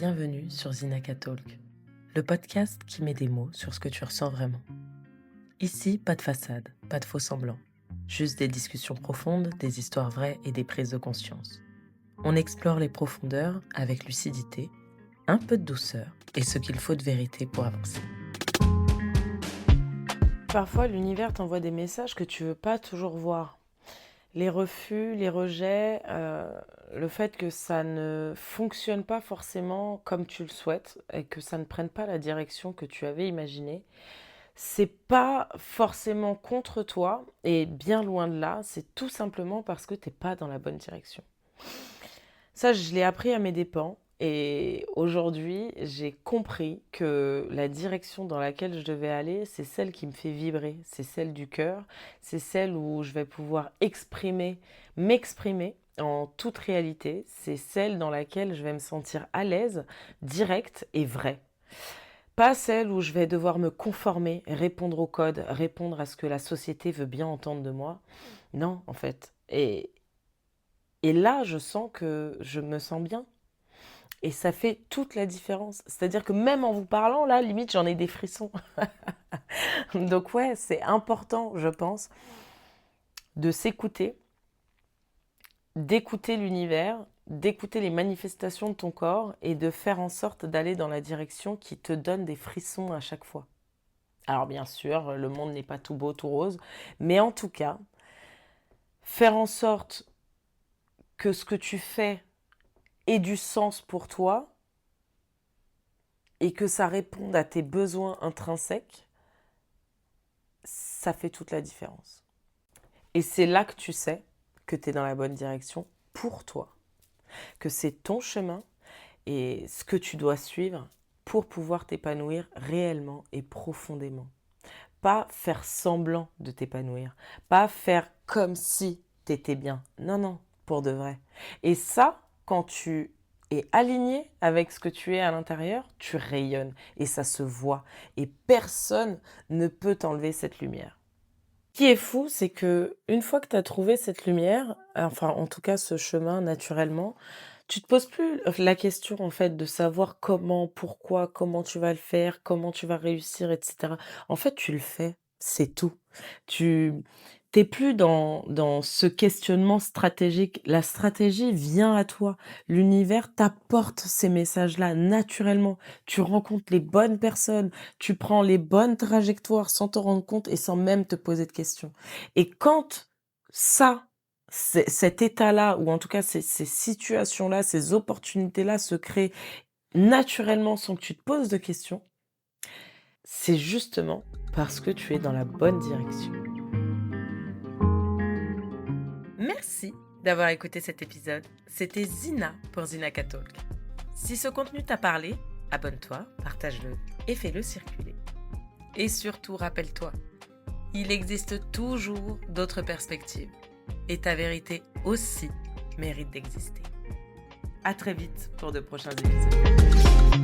bienvenue sur Zinaka Talk, le podcast qui met des mots sur ce que tu ressens vraiment. Ici, pas de façade, pas de faux semblants, juste des discussions profondes, des histoires vraies et des prises de conscience. On explore les profondeurs avec lucidité, un peu de douceur et ce qu'il faut de vérité pour avancer. Parfois, l'univers t'envoie des messages que tu veux pas toujours voir. Les refus, les rejets, le fait que ça ne fonctionne pas forcément comme tu le souhaites et que ça ne prenne pas la direction que tu avais imaginée, c'est pas forcément contre toi et bien loin de là, c'est tout simplement parce que t'es pas dans la bonne direction. Ça, je l'ai appris à mes dépens et aujourd'hui, j'ai compris que la direction dans laquelle je devais aller, c'est celle qui me fait vibrer, c'est celle du cœur, c'est celle où je vais pouvoir m'exprimer en toute réalité, c'est celle dans laquelle je vais me sentir à l'aise, directe et vraie. Pas celle où je vais devoir me conformer, répondre au code, répondre à ce que la société veut bien entendre de moi. Non, en fait. Et là, je sens que je me sens bien. Et ça fait toute la différence. C'est-à-dire que même en vous parlant, là, limite, j'en ai des frissons. Donc ouais, c'est important, je pense, de s'écouter, d'écouter l'univers, d'écouter les manifestations de ton corps et de faire en sorte d'aller dans la direction qui te donne des frissons à chaque fois. Alors bien sûr, le monde n'est pas tout beau, tout rose, mais en tout cas, faire en sorte que ce que tu fais ait du sens pour toi et que ça réponde à tes besoins intrinsèques, ça fait toute la différence. Et c'est là que tu sais que tu es dans la bonne direction pour toi, que c'est ton chemin et ce que tu dois suivre pour pouvoir t'épanouir réellement et profondément. Pas faire semblant de t'épanouir, pas faire comme si tu étais bien. Non, non, pour de vrai. Et ça, quand tu es aligné avec ce que tu es à l'intérieur, tu rayonnes et ça se voit. Et personne ne peut t'enlever cette lumière. Ce qui est fou, c'est que une fois que tu as trouvé cette lumière, enfin en tout cas ce chemin naturellement, tu te poses plus la question en fait de savoir comment, pourquoi, comment tu vas le faire, comment tu vas réussir, etc. En fait, tu le fais, c'est tout. Tu t'es plus dans ce questionnement stratégique. La stratégie vient à toi. L'univers t'apporte ces messages-là naturellement. Tu rencontres les bonnes personnes, tu prends les bonnes trajectoires sans t'en rendre compte et sans même te poser de questions. Et quand ça, cet état-là, ou en tout cas ces situations-là, ces opportunités-là se créent naturellement sans que tu te poses de questions, c'est justement parce que tu es dans la bonne direction. Merci d'avoir écouté cet épisode. C'était Zina pour Zinaka Talk. Si ce contenu t'a parlé, abonne-toi, partage-le et fais-le circuler. Et surtout, rappelle-toi, il existe toujours d'autres perspectives. Et ta vérité aussi mérite d'exister. À très vite pour de prochains épisodes.